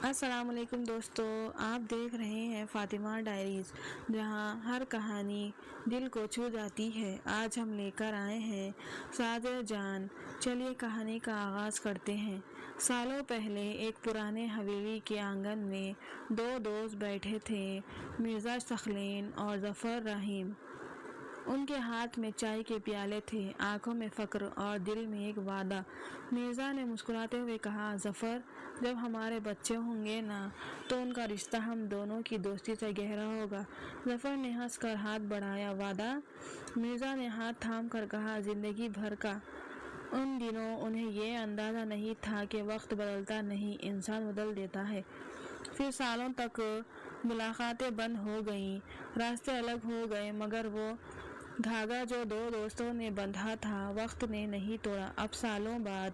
السلام علیکم دوستو، آپ دیکھ رہے ہیں فاطمہ ڈائریز، جہاں ہر کہانی دل کو چھو جاتی ہے۔ آج ہم لے کر آئے ہیں سعادت جان۔ چلیے کہانی کا آغاز کرتے ہیں۔ سالوں پہلے ایک پرانے حویلی کے آنگن میں دو دوست بیٹھے تھے، مرزا ثقلین اور ظفر رحیم۔ ان کے ہاتھ میں چائے کے پیالے تھے، آنکھوں میں فخر اور دل میں ایک وعدہ۔ مرزا نے مسکراتے ہوئے کہا، ظفر، جب ہمارے بچے ہوں گے نا تو ان کا رشتہ ہم دونوں کی دوستی سے گہرا ہوگا۔ ظفر نے ہنس کر ہاتھ بڑھایا، وعدہ؟ مرزا نے ہاتھ تھام کر کہا، زندگی بھر کا۔ ان دنوں انہیں یہ اندازہ نہیں تھا کہ وقت بدلتا نہیں، انسان بدل دیتا ہے۔ پھر سالوں تک ملاقاتیں بند ہو گئیں، راستے الگ ہو گئے، مگر وہ دھاگا جو دو دوستوں نے بندھا تھا وقت نے نہیں توڑا۔ اب سالوں بعد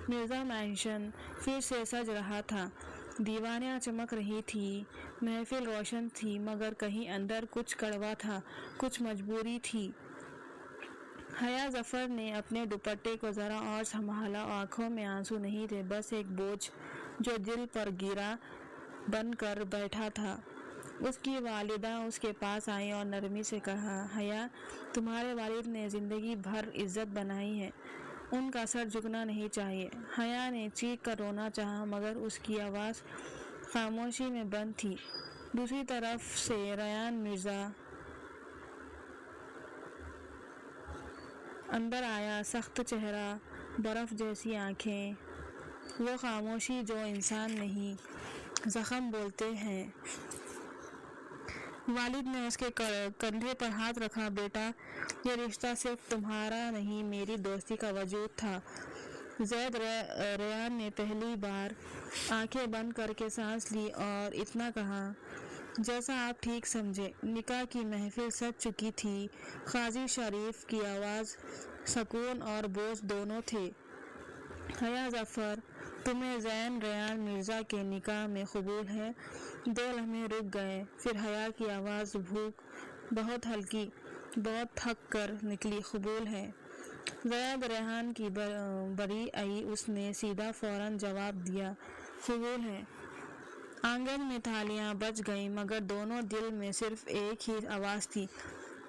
مرزا مینشن پھر سے سج رہا تھا، دیواریاں چمک رہی تھیں، محفل روشن تھی، مگر کہیں اندر کچھ کڑوا تھا، کچھ مجبوری تھی۔ حیا ظفر نے اپنے دوپٹے کو ذرا اور سنبھالا، آنکھوں میں آنسو نہیں تھے، بس ایک بوجھ جو دل پر گرا بن کر بیٹھا تھا۔ اس کی والدہ اس کے پاس آئی اور نرمی سے کہا، حیا، تمہارے والد نے زندگی بھر عزت بنائی ہے، ان کا سر جھکنا نہیں چاہیے۔ حیا نے چیخ کر رونا چاہا، مگر اس کی آواز خاموشی میں بند تھی۔ دوسری طرف سے ریان مرزا اندر آیا، سخت چہرہ، برف جیسی آنکھیں، وہ خاموشی جو انسان نہیں، زخم بولتے ہیں۔ والد نے اس کے کندھے پر ہاتھ رکھا، بیٹا، یہ رشتہ صرف تمہارا نہیں، میری دوستی کا وجود تھا۔ زید ریان نے پہلی بار آنکھیں بند کر کے سانس لی اور اتنا کہا، جیسا آپ ٹھیک سمجھے۔ نکاح کی محفل سج چکی تھی، قاضی شریف کی آواز سکون اور بوجھ دونوں تھے۔ حیا ظفر، تمہیں زین ریان مرزا کے نکاح میں قبول ہے؟ دو لمحے رک گئے، پھر حیا کی آواز بہت ہلکی، بہت تھک کر نکلی، قبول ہے۔ زید ریان کی بری آئی، اس نے سیدھا فوراً جواب دیا، قبول ہے۔ آنگن میں تالیاں بج گئیں، مگر دونوں دل میں صرف ایک ہی آواز تھی،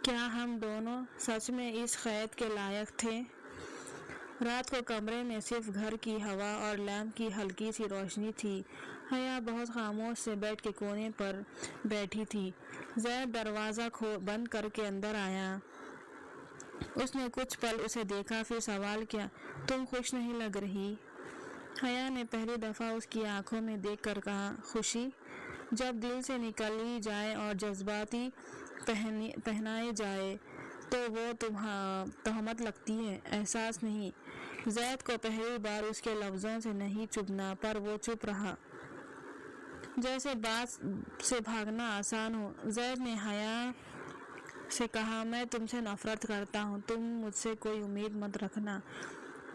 کیا ہم دونوں سچ میں اس قید کے لائق تھے؟ رات کو کمرے میں صرف گھر کی ہوا اور لیمپ کی ہلکی سی روشنی تھی۔ حیا بہت خاموش سے بیڈ کے کونے پر بیٹھی تھی۔ زید دروازہ بند کر کے اندر آیا۔ اس نے کچھ پل اسے دیکھا، پھر سوال کیا، تم خوش نہیں لگ رہی؟ حیا نے پہلی دفعہ اس کی آنکھوں میں دیکھ کر کہا، خوشی؟ جب دل سے نکلی جائے اور جذباتی پہنائی جائے تو وہ تہمت لگتی ہے، احساس نہیں۔ زید کو پہلی بار اس کے لفظوں سے نہیں چبھنا، پر وہ چپ رہا، جیسے بات سے بھاگنا آسان ہو۔ زید نے حیا سے کہا، میں تم سے نفرت کرتا ہوں، تم مجھ سے کوئی امید مت رکھنا۔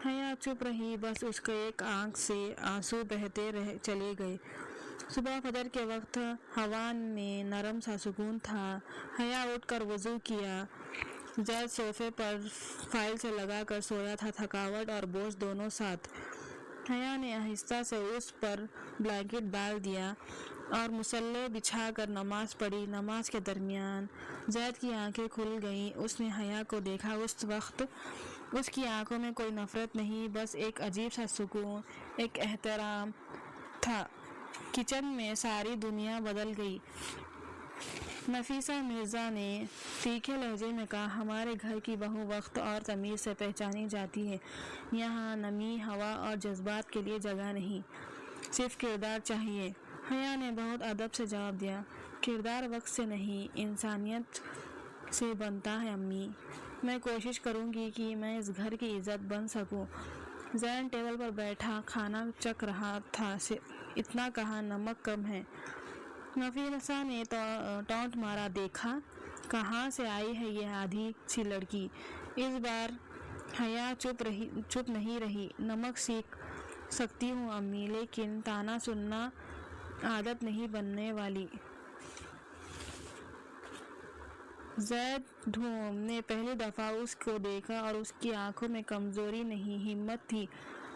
حیا چپ رہی، بس اس کے ایک آنکھ سے آنسو بہتے چلے گئے۔ صبح فجر کے وقت ہوا میں نرم سا سکون تھا۔ حیا اٹھ کر وضو کیا۔ زید صوفے پر فائل سے لگا کر سویا تھا، تھکاوٹ اور بوجھ دونوں ساتھ۔ حیا نے آہستہ سے اس پر بلینکٹ ڈال دیا اور مصلی بچھا کر نماز پڑھی۔ نماز کے درمیان زید کی آنکھیں کھل گئیں، اس نے حیا کو دیکھا۔ اس وقت اس کی آنکھوں میں کوئی نفرت نہیں، بس ایک عجیب سا سکون، ایک احترام تھا۔ کچن میں ساری دنیا بدل گئی۔ نفیسہ مرزا نے تیکھے لہجے میں کہا، ہمارے گھر کی بہو وقت اور تمیز سے پہچانی جاتی ہے، یہاں نمی، ہوا اور جذبات کے لیے جگہ نہیں، صرف کردار چاہیے۔ حیا نے بہت ادب سے جواب دیا، کردار وقت سے نہیں، انسانیت سے بنتا ہے امی۔ میں کوشش کروں گی کہ میں اس گھر کی عزت بن سکوں۔ زین ٹیبل پر بیٹھا کھانا چکھ رہا تھا، اتنا کہا، نمک کم ہے۔ نفیسہ نے ٹونٹ مارا، دیکھا کہاں سے آئی ہے یہ آدھی سی لڑکی۔ اس بار حیا چپ نہیں رہی، نمک سیکھ سکتی ہوں امی، لیکن طعنہ سننا عادت نہیں بننے والی۔ زید نے پہلی دفعہ اس کو دیکھا اور اس کی آنکھوں میں کمزوری نہیں، ہمت تھی۔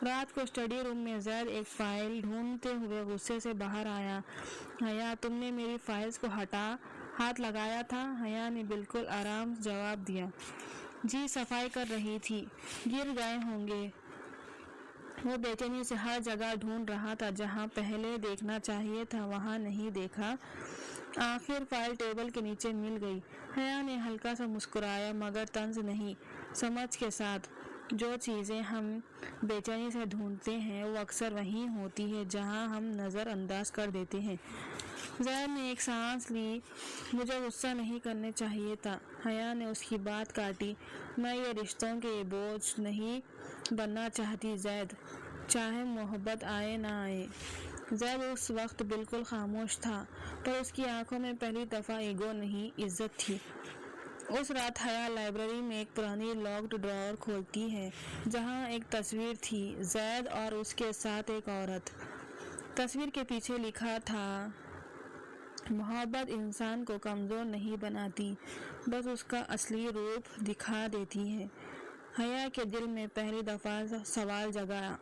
رات کو اسٹڈی روم میں زید ایک فائل ڈھونڈتے ہوئے غصے سے باہر آیا۔ حیا، تم نے میری فائلز کو ہاتھ لگایا تھا؟ حیا نے بالکل آرام جواب دیا۔ جی، صفائی کر رہی تھی، گر گئے ہوں گے۔ وہ بے چینی سے ہر جگہ ڈھونڈ رہا تھا، جہاں پہلے دیکھنا چاہیے تھا وہاں نہیں دیکھا۔ آخر فائل ٹیبل کے نیچے مل گئی۔ حیا نے ہلکا سا مسکرایا، مگر طنز نہیں، سمجھ کے ساتھ۔ جو چیزیں ہم بے چینی سے ڈھونڈتے ہیں وہ اکثر وہیں ہوتی ہیں جہاں ہم نظر انداز کر دیتے ہیں۔ زید نے ایک سانس لی۔ مجھے غصہ نہیں کرنا چاہیے تھا۔ حیا نے اس کی بات کاٹی۔ میں یہ رشتوں کے بوجھ نہیں بننا چاہتی زید، چاہے محبت آئے نہ آئے۔ زید اس وقت بالکل خاموش تھا، پر اس کی آنکھوں میں پہلی دفعہ ایگو نہیں، عزت تھی۔ اس رات حیا لائبریری میں ایک پرانی لاکڈ ڈراور کھولتی ہے، جہاں ایک تصویر تھی، زید اور اس کے ساتھ ایک عورت۔ تصویر کے پیچھے لکھا تھا، محبت انسان کو کمزور نہیں بناتی، بس اس کا اصلی روپ دکھا دیتی ہے۔ حیا کے دل میں پہلی دفعہ سوال جگا،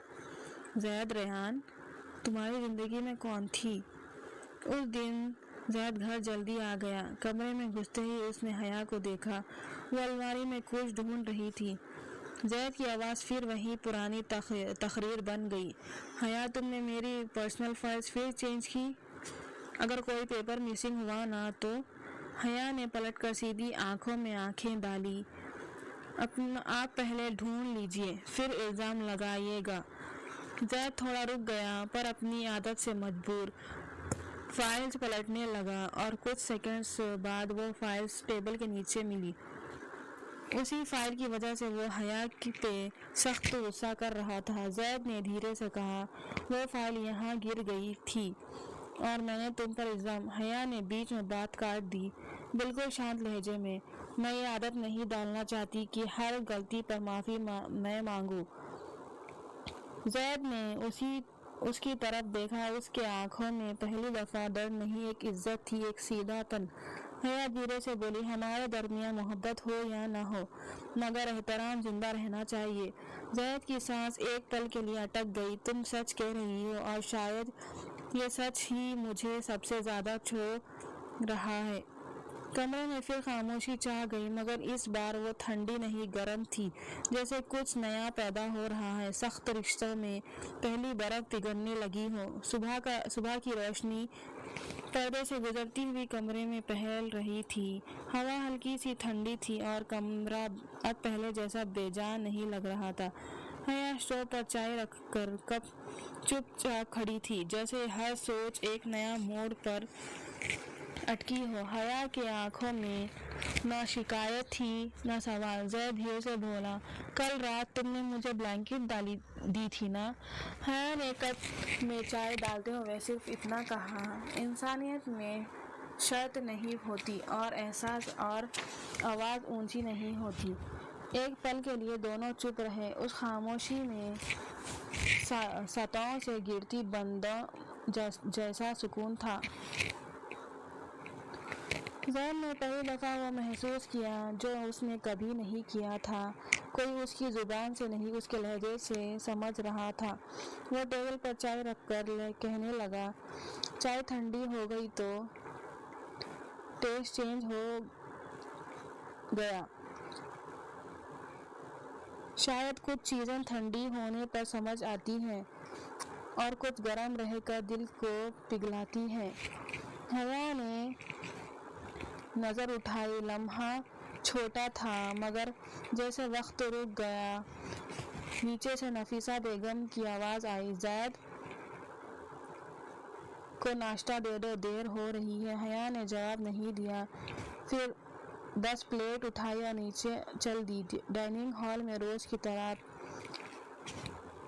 زید ریان، تمہاری زندگی میں کون تھی؟ اس دن زید گھر جلدی آ گیا۔ کمرے میں گھستے ہی اس نے حیا کو دیکھا، وہ الماری میں کچھ ڈھونڈ رہی تھی۔ زید کی آواز پھر وہی پرانی تقریر بن گئی، حیا، تم نے میری پرسنل فائلز پھر چینج کی؟ اگر کوئی پیپر مسنگ ہوا نا تو؟ حیا نے پلٹ کر سیدھی آنکھوں میں آنکھیں ڈالی۔ آپ پہلے ڈھونڈ لیجئے، پھر الزام لگائیے گا۔ زید تھوڑا رک گیا، پر اپنی عادت سے مجبور۔ فائلز پلٹنے لگا اور کچھ سیکنڈز بعد وہ فائلز ٹیبل کے نیچے ملی۔ اسی فائل کی وجہ سے وہ حیا پہ سخت غصہ کر رہا تھا۔ زید نے دھیرے سے کہا، وہ فائل یہاں گر گئی تھی اور میں نے تم پر الزام۔ حیا نے بیچ میں بات کاٹ دی، بالکل شانت لہجے میں، میں یہ عادت نہیں ڈالنا چاہتی کہ ہر غلطی پر معافی میں مانگوں۔ زید نے اس کی طرف دیکھا، اس کے آنکھوں میں پہلی دفعہ ڈر نہیں، ایک عزت تھی، ایک سیدھا پن۔ حیا دھیرے سے بولی، ہمارے درمیان محبت ہو یا نہ ہو، مگر احترام زندہ رہنا چاہیے۔ زید کی سانس ایک پل کے لیے اٹک گئی۔ تم سچ کہہ رہی ہو، اور شاید یہ سچ ہی مجھے سب سے زیادہ چھو رہا ہے۔ کمرے میں پھر خاموشی چھا گئی، مگر اس بار وہ ٹھنڈی نہیں، گرم تھی، جیسے کچھ نیا پیدا ہو رہا ہے۔ سخت رشتوں میں پہلی برف پگھلنے لگی ہو۔ صبح کی روشنی پردے سے گزرتی ہوئی کمرے میں پھیل رہی تھی۔ ہوا ہلکی سی ٹھنڈی تھی اور کمرہ اب پہلے جیسا بے جان نہیں لگ رہا تھا۔ حیا اسٹوو پر چائے رکھ کر کپ چپ چاپ کھڑی تھی، جیسے ہر سوچ ایک نیا موڑ پر اٹکی ہو۔ حیا کے آنکھوں میں نہ شکایت تھی نہ سوال۔ زید دھیرے سے بولا، کل رات تم نے مجھے بلینکٹ دی تھی نا؟ حیا نے کپ میں چائے ڈالتے ہوئے صرف اتنا کہا، انسانیت میں شرط نہیں ہوتی، اور احساس اور آواز اونچی نہیں ہوتی۔ ایک پل کے لیے دونوں چپ رہے۔ اس خاموشی میں ستوں سے گرتی بوندوں جیسا سکون تھا۔ زید نے پہلی دفعہ وہ محسوس کیا جو اس نے کبھی نہیں کیا تھا۔ کوئی اس کی زبان سے نہیں، اس کے لہجے سے سمجھ رہا تھا۔ وہ ٹیبل پر چائے رکھ کر کہنے لگا، چائے ٹھنڈی ہو گئی تو ٹیسٹ چینج ہو گیا۔ شاید کچھ چیزیں ٹھنڈی ہونے پر سمجھ آتی ہیں اور کچھ گرم رہ کر دل کو پگھلاتی ہیں۔ حیا نے نظر اٹھائی۔ لمحہ چھوٹا تھا، مگر جیسے وقت رک گیا۔ نیچے سے نفیسہ بیگم کی آواز آئی، زید کو ناشتہ دے دو، دیر ہو رہی ہے۔ حیا نے جواب نہیں دیا، پھر 10 پلیٹ اٹھائی اور نیچے چل دی۔ ڈائننگ ہال میں روز کی طرح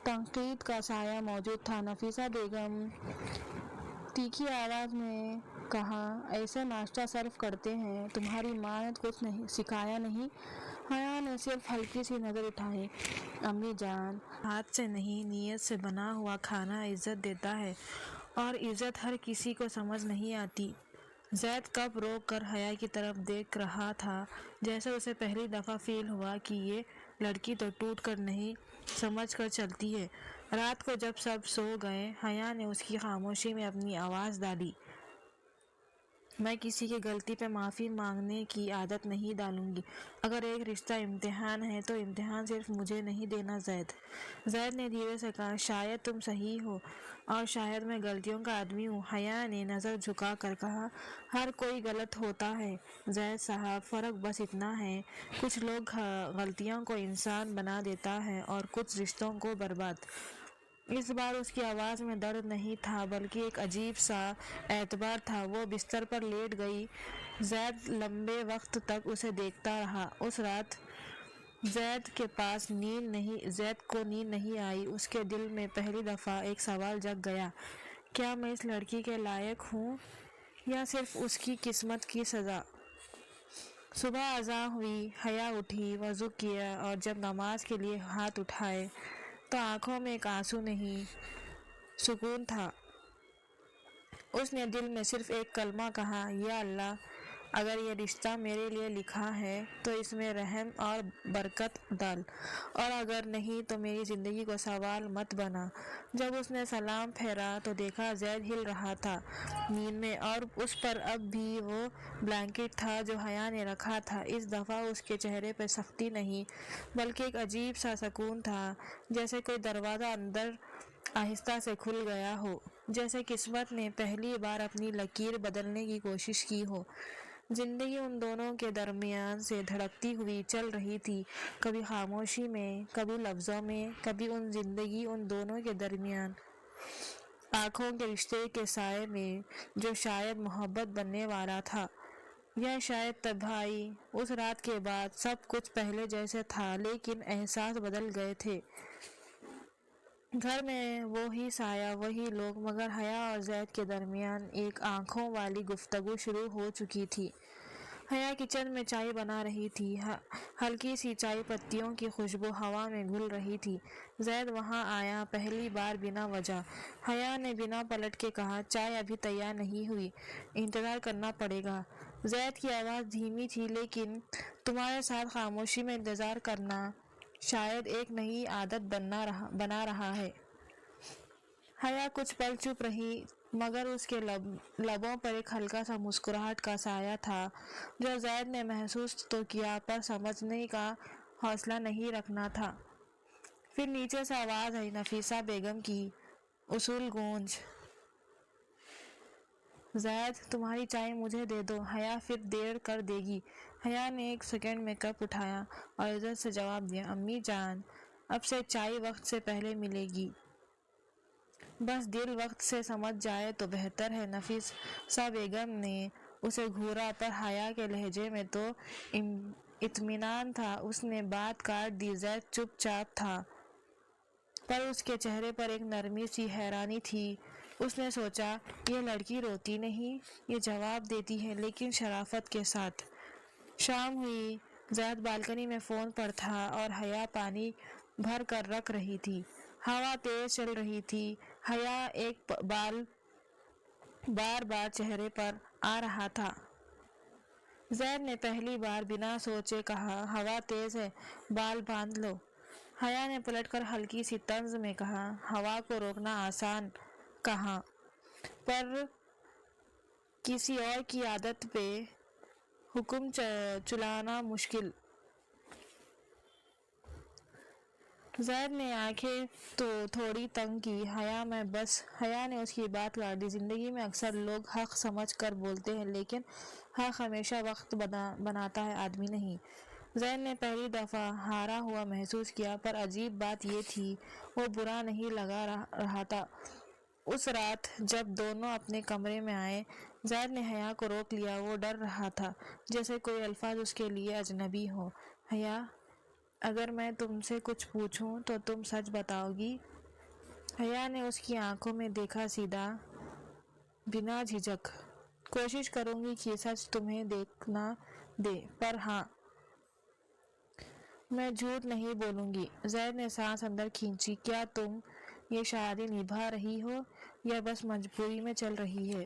تنقید کا سایہ موجود تھا۔ نفیسہ بیگم تیکھی آواز میں کہا، ایسے ناشتہ سرو کرتے ہیں؟ تمہاری ماں نے کچھ سکھایا نہیں؟ حیا نے صرف ہلکی سی نظر اٹھائی، امی جان، ہاتھ سے نہیں، نیت سے بنا ہوا کھانا عزت دیتا ہے، اور عزت ہر کسی کو سمجھ نہیں آتی۔ زید کپ روک کر حیا کی طرف دیکھ رہا تھا، جیسے اسے پہلی دفعہ فیل ہوا کہ یہ لڑکی تو ٹوٹ کر نہیں، سمجھ کر چلتی ہے۔ رات کو جب سب سو گئے، حیا نے اس کی خاموشی میں اپنی آواز ڈالی، میں کسی کی غلطی پہ معافی مانگنے کی عادت نہیں ڈالوں گی۔ اگر ایک رشتہ امتحان ہے تو امتحان صرف مجھے نہیں دینا زید۔ زید نے دھیرے سے کہا، شاید تم صحیح ہو اور شاید میں غلطیوں کا آدمی ہوں۔ حیا نے نظر جھکا کر کہا، ہر کوئی غلط ہوتا ہے زید صاحب، فرق بس اتنا ہے، کچھ لوگ غلطیوں کو انسان بنا دیتا ہے اور کچھ رشتوں کو برباد۔ اس بار اس کی آواز میں درد نہیں تھا بلکہ ایک عجیب سا اعتبار تھا۔ وہ بستر پر لیٹ گئی۔ زید لمبے وقت تک اسے دیکھتا رہا۔ اس رات زید کو نیند نہیں آئی۔ اس کے دل میں پہلی دفعہ ایک سوال جگ گیا، کیا میں اس لڑکی کے لائق ہوں یا صرف اس کی قسمت کی سزا؟ صبح اذان ہوئی، حیا اٹھی، وضو کیا اور جب نماز کے لیے ہاتھ اٹھائے تو آنکھوں میں ایک آنسو نہیں، سکون تھا۔ اس نے دل میں صرف ایک کلمہ کہا، یا اللہ، اگر یہ رشتہ میرے لیے لکھا ہے تو اس میں رحم اور برکت ڈال، اور اگر نہیں تو میری زندگی کو سوال مت بنا۔ جب اس نے سلام پھیرا تو دیکھا زید ہل رہا تھا نیند میں، اور اس پر اب بھی وہ بلینکٹ تھا جو حیا نے رکھا تھا۔ اس دفعہ اس کے چہرے پہ سختی نہیں بلکہ ایک عجیب سا سکون تھا، جیسے کوئی دروازہ اندر آہستہ سے کھل گیا ہو، جیسے قسمت نے پہلی بار اپنی لکیر بدلنے کی کوشش کی ہو۔ زندگی ان دونوں کے درمیان سے دھڑکتی ہوئی چل رہی تھی، کبھی خاموشی میں، کبھی لفظوں میں، کبھی زندگی ان دونوں کے درمیان آنکھوں کے رشتے کے سائے میں جو شاید محبت بننے والا تھا یا شاید تباہی۔ اس رات کے بعد سب کچھ پہلے جیسے تھا، لیکن احساس بدل گئے تھے۔ گھر میں وہی سایہ، وہی لوگ، مگر حیا اور زید کے درمیان ایک آنکھوں والی گفتگو شروع ہو چکی تھی۔ حیا کچن میں چائے بنا رہی تھی، ہلکی سی چائے پتیوں کی خوشبو ہوا میں گھل رہی تھی۔ زید وہاں آیا، پہلی بار بنا وجہ۔ حیا نے بنا پلٹ کے کہا، چائے ابھی تیار نہیں ہوئی، انتظار کرنا پڑے گا۔ زید کی آواز دھیمی تھی، لیکن تمہارے ساتھ خاموشی میں انتظار کرنا شاید ایک نئی عادت بنا رہا ہے۔ حیا کچھ پل چپ رہی، مگر اس کے لبوں پر ایک ہلکا سا مسکراہٹ کا سایہ تھا جو زید نے محسوس تو کیا پر سمجھنے کا حوصلہ نہیں رکھنا تھا۔ پھر نیچے سے آواز آئی، نفیسہ بیگم کی اصول گونج، زید تمہاری چائے مجھے دے دو، حیا پھر دیر کر دے گی۔ حیا نے ایک سیکنڈ میں کپ اٹھایا اور عزت سے جواب دیا، امی جان، اب سے چائے وقت سے پہلے ملے گی، بس دل وقت سے سمجھ جائے تو بہتر ہے۔ نفیسہ بیگم نے اسے گھورا، پر حیا کے لہجے میں تو اطمینان تھا۔ اس نے بات کاٹ دی، زید چپ چاپ تھا پر اس کے چہرے پر ایک نرمی سی حیرانی تھی۔ اس نے سوچا، یہ لڑکی روتی نہیں، یہ جواب دیتی ہے، لیکن شرافت کے ساتھ۔ شام ہوئی، زید بالکنی میں فون پر تھا اور حیا پانی بھر کر رکھ رہی تھی۔ ہوا تیز چل رہی تھی، حیا ایک بال بار بار چہرے پر آ رہا تھا۔ زید نے پہلی بار بنا سوچے کہا، ہوا تیز ہے، بال باندھ لو۔ حیا نے پلٹ کر ہلکی سی طنز میں کہا، ہوا کو روکنا آسان کہاں، پر کسی اور کی عادت پہ حکم چلانا مشکل۔ زید نے آنکھیں تو تھوڑی تنگ کی، حیا نے اس کی بات کاٹ دی، زندگی میں اکثر لوگ حق سمجھ کر بولتے ہیں، لیکن حق ہمیشہ وقت بناتا ہے، آدمی نہیں۔ زید نے پہلی دفعہ ہارا ہوا محسوس کیا، پر عجیب بات یہ تھی، وہ برا نہیں لگا رہا تھا۔ اس رات جب دونوں اپنے کمرے میں آئے، زید نے حیا کو روک لیا۔ وہ ڈر رہا تھا، جیسے کوئی الفاظ اس کے لیے اجنبی ہو۔ حیا، اگر میں تم سے کچھ پوچھوں تو تم سچ بتاؤ گی؟ حیا نے اس کی آنکھوں میں دیکھا، سیدھا، بنا جھجک۔ کوشش کروں گی کہ سچ تمہیں دیکھنا دے، پر ہاں، میں جھوٹ نہیں بولوں گی۔ زید نے سانس اندر کھینچی، کیا تم یہ شادی نبھا رہی ہو یا بس مجبوری میں چل رہی ہے؟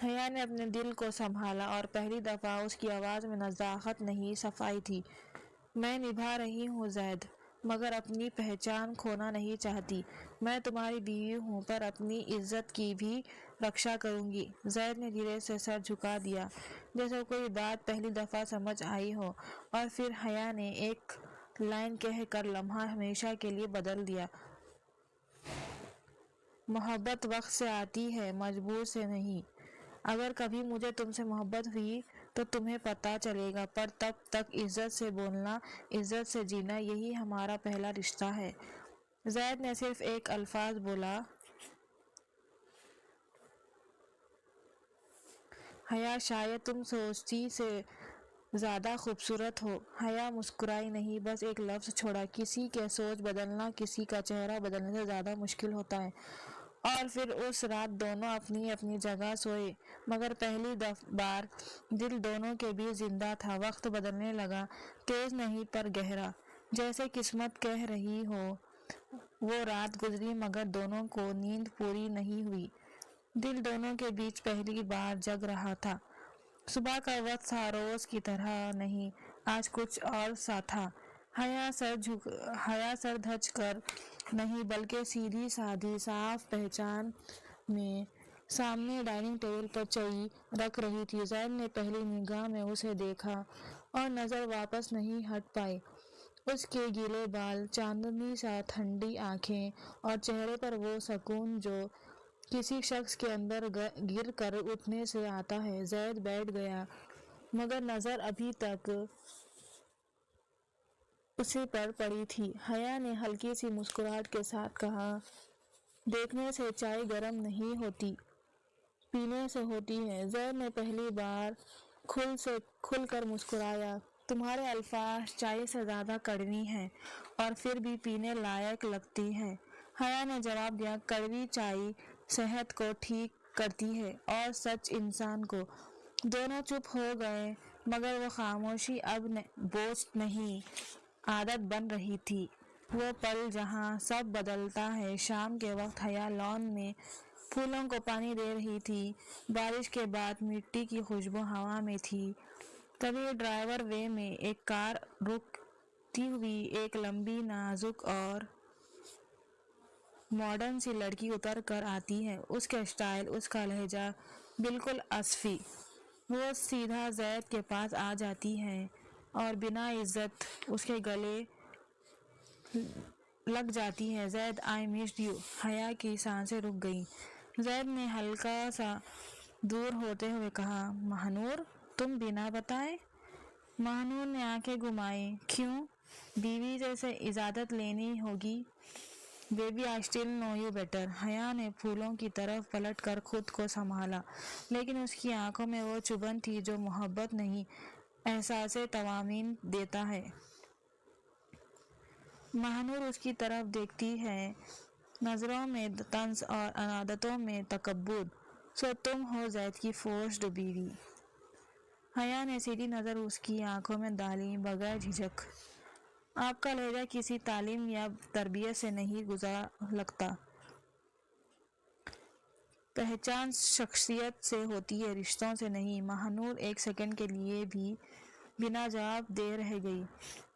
حیا نے اپنے دل کو سنبھالا اور پہلی دفعہ اس کی آواز میں نزاکت نہیں، صفائی تھی۔ میں نبھا رہی ہوں زید، مگر اپنی پہچان کھونا نہیں چاہتی۔ میں تمہاری بیوی ہوں پر اپنی عزت کی بھی رکشا کروں گی۔ زید نے دھیرے سے سر جھکا دیا جیسے کوئی بات پہلی دفعہ سمجھ آئی ہو، اور پھر حیا نے ایک لائن کہہ کر لمحہ ہمیشہ کے لیے بدل دیا۔ محبت وقت سے آتی ہے، مجبور سے نہیں۔ اگر کبھی مجھے تم سے محبت ہوئی تو تمہیں پتہ چلے گا، پر تب تک عزت سے بولنا، عزت سے جینا، یہی ہمارا پہلا رشتہ ہے۔ زید نے صرف ایک الفاظ بولا، حیا شاید تم سوچتی سے زیادہ خوبصورت ہو۔ حیا مسکرائی نہیں، بس ایک لفظ چھوڑا، کسی کے سوچ بدلنا کسی کا چہرہ بدلنے سے زیادہ مشکل ہوتا ہے۔ اور پھر اس رات دونوں اپنی اپنی جگہ سوئے، مگر پہلی بار دل دونوں کے بیچ زندہ تھا۔ وقت بدلنے لگا، تیز نہیں پر گہرا، جیسے قسمت کہہ رہی ہو۔ وہ رات گزری مگر دونوں کو نیند پوری نہیں ہوئی۔ دل دونوں کے بیچ پہلی بار جگ رہا تھا۔ صبح کا وقت تھا، روز کی طرح نہیں، آج کچھ اور سا تھا۔ حیا سر دھج کر نہیں بلکہ سیدھی سادھی صاف پہچان میں سامنے ڈائننگ ٹیبل پر چائے رکھ رہی تھی۔ زید نے پہلی نگاہ میں اسے دیکھا اور نظر واپس نہیں ہٹ پائی۔ اس کے گیلے بال، چاندنی سا ٹھنڈی آنکھیں اور چہرے پر وہ سکون جو کسی شخص کے اندر گر کر اٹھنے سے آتا ہے۔ زید بیٹھ گیا مگر نظر ابھی تک اسی پر پڑی تھی۔ حیا نے ہلکی سی مسکراہٹ کے ساتھ کہا، دیکھنے سے چائے گرم نہیں ہوتی، پینے سے ہوتی ہے۔ زید نے پہلی بار کھل کر مسکرایا، تمہارے الفاظ چائے سے زیادہ کڑوی ہیں اور پھر بھی پینے لائق لگتی ہے۔ حیا نے جواب دیا، کڑوی چائے صحت کو ٹھیک کرتی ہے اور سچ انسان کو۔ دونوں چپ ہو گئے مگر وہ خاموشی اب بوجھ نہیں، عادت بن رہی تھی۔ وہ پل جہاں سب بدلتا ہے۔ شام کے وقت حیا لان میں پھولوں کو پانی دے رہی تھی۔ بارش کے بعد مٹی کی خوشبو ہوا میں تھی۔ تبھی ڈرائیو وے میں ایک کار رکتی ہوئی ایک لمبی، نازک اور ماڈرن سی لڑکی اتر کر آتی ہے۔ اس کا اسٹائل، اس کا لہجہ بالکل آصفی۔ وہ سیدھا زید کے پاس آ جاتی ہے اور بنا عزت اس کے گلے لگ جاتی ہے، زید آئی مسڈ یو۔ حیا کی سانسیں رک گئیں۔ زید نے ہلکا سا دور ہوتے ہوئے کہا، ماہنور تم بنا بتائے؟ ماہنور نے آنکھیں گھمائیں، کیوں؟ بیوی سے اجازت لینی ہوگی۔ Baby I still know you better. Haya نے پھولوں کی طرف پلٹ کر خود کو سنبھالا، لیکن اس کی آنکھوں میں وہ چبھن تھی جو محبت نہیں، احساس توہین دیتا ہے۔ ماہنور اس کی طرف دیکھتی ہے، نظروں میں طنز اور عادتوں میں تکبر۔ سو تم ہو زید کی فورسڈ بیوی؟ حیا نے سیدھی نظر اس کی آنکھوں میں ڈالی، بغیر جھجک۔ آپ کا لہجہ کسی تعلیم یا تربیت سے نہیں گزرا لگتا۔ پہچان شخصیت سے ہوتی ہے، رشتوں سے نہیں۔ ماہنور ایک سیکنڈ کے لیے بھی بنا جواب دے رہ گئی۔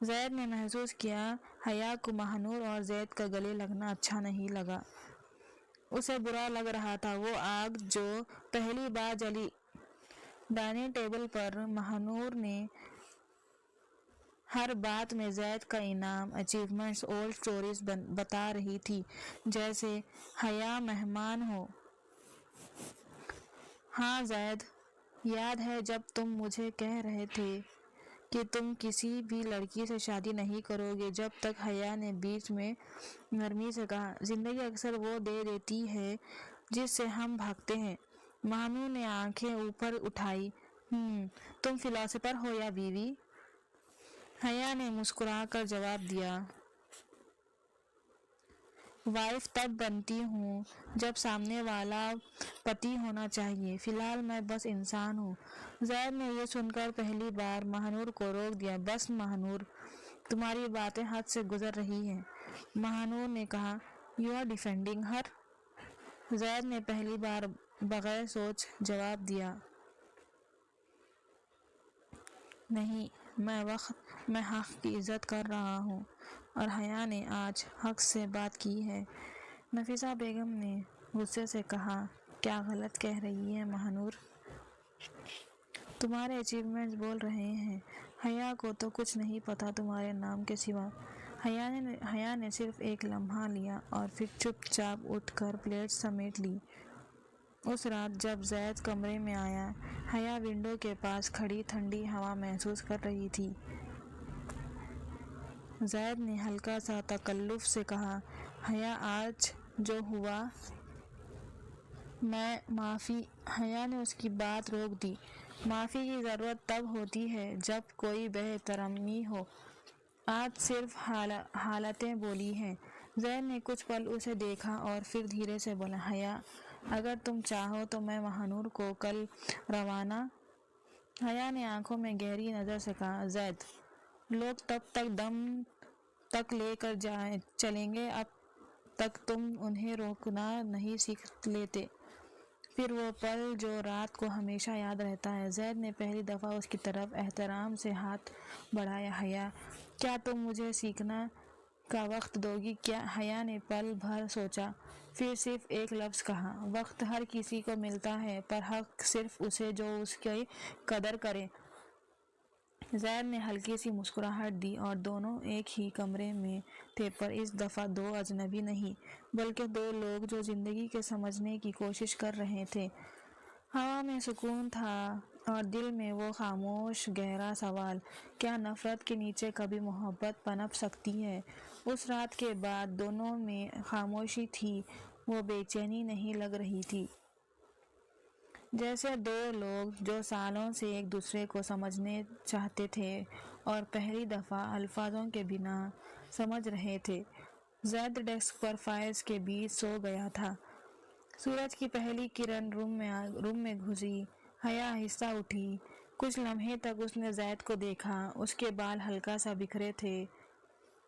زید نے محسوس کیا حیا کو ماہنور اور زید کا گلے لگنا اچھا نہیں لگا۔ اسے برا لگ رہا تھا۔ وہ آگ جو پہلی بار جلی ڈائننگ ٹیبل پر، ماہنور نے ہر بات میں زید کا انعام، اچیومنٹس، اولڈ سٹوریز بتا رہی تھی، جیسے حیا مہمان ہو۔ ہاں زید، یاد ہے جب تم مجھے کہہ رہے تھے کہ تم کسی بھی لڑکی سے شادی نہیں کرو گے جب تک۔ حیا نے بیچ میں نرمی سے کہا، زندگی اکثر وہ دے دیتی ہے جس سے ہم بھاگتے ہیں۔ ماہنور نے آنکھیں اوپر اٹھائی، تم فلاسفر ہو یا بیوی؟ حیا نے مسکرا کر جواب دیا، وائف تب بنتی ہوں جب سامنے والا پتی ہونا چاہیے، فی الحال میں بس انسان ہوں۔ زید نے یہ سن کر پہلی بار ماہنور کو روک دیا، بس ماہنور، تمہاری باتیں حد سے گزر رہی ہیں۔ ماہنور نے کہا، یو آر ڈیفینڈنگ ہر؟ زید نے پہلی بار بغیر سوچ جواب دیا، نہیں، میں حق کی عزت کر رہا ہوں۔ اور حیا نے آج حق سے بات کی ہے۔ نفیسہ بیگم نے غصے سے کہا، کیا غلط کہہ رہی ہے ماہنور؟ تمہارے اچیومنٹس بول رہے ہیں۔ حیا کو تو کچھ نہیں پتا تمہارے نام کے سوا۔ حیا نے صرف ایک لمحہ لیا اور پھر چپ چاپ اٹھ کر پلیٹ سمیٹ لی۔ اس رات جب زید کمرے میں آیا، حیا ونڈو کے پاس کھڑی ٹھنڈی ہوا محسوس کر رہی تھی۔ زید نے ہلکا سا تکلف سے کہا، حیا آج جو ہوا میں معافی۔ حیا نے اس کی بات روک دی۔ معافی کی ضرورت تب ہوتی ہے جب کوئی بے احترامی ہو۔ آج صرف حالتیں بولی ہیں۔ زید نے کچھ پل اسے دیکھا اور پھر دھیرے سے بولا، حیا اگر تم چاہو تو میں ماہنور کو کل روانہ۔ حیا نے آنکھوں میں گہری نظر سے کہا، زید لوگ تب تک دم تک لے کر چلیں گے اب تک تم انہیں روکنا نہیں سیکھ لیتے۔ پھر وہ پل جو رات کو ہمیشہ یاد رہتا ہے۔ زید نے پہلی دفعہ اس کی طرف احترام سے ہاتھ بڑھایا۔ حیا کیا تم مجھے سیکھنے کا وقت دو گی کیا؟ حیا نے پل بھر سوچا، پھر صرف ایک لفظ کہا، وقت ہر کسی کو ملتا ہے پر حق صرف اسے جو اس کی قدر کرے۔ زید نے ہلکی سی مسکراہٹ دی اور دونوں ایک ہی کمرے میں تھے پر اس دفعہ دو اجنبی نہیں بلکہ دو لوگ جو زندگی کو سمجھنے کی کوشش کر رہے تھے۔ ہوا میں سکون تھا اور دل میں وہ خاموش گہرا سوال، کیا نفرت کے نیچے کبھی محبت پنپ سکتی ہے؟ اس رات کے بعد دونوں میں خاموشی تھی، وہ بے چینی نہیں لگ رہی تھی۔ جیسے دو لوگ جو سالوں سے ایک دوسرے کو سمجھنے چاہتے تھے اور پہلی دفعہ الفاظوں کے بنا سمجھ رہے تھے۔ زید ڈیسک پر فائلز کے بیچ سو گیا تھا۔ سورج کی پہلی کرن روم میں گھسی۔ حیا آہستہ اٹھی۔ کچھ لمحے تک اس نے زید کو دیکھا۔ اس کے بال ہلکا سا بکھرے تھے،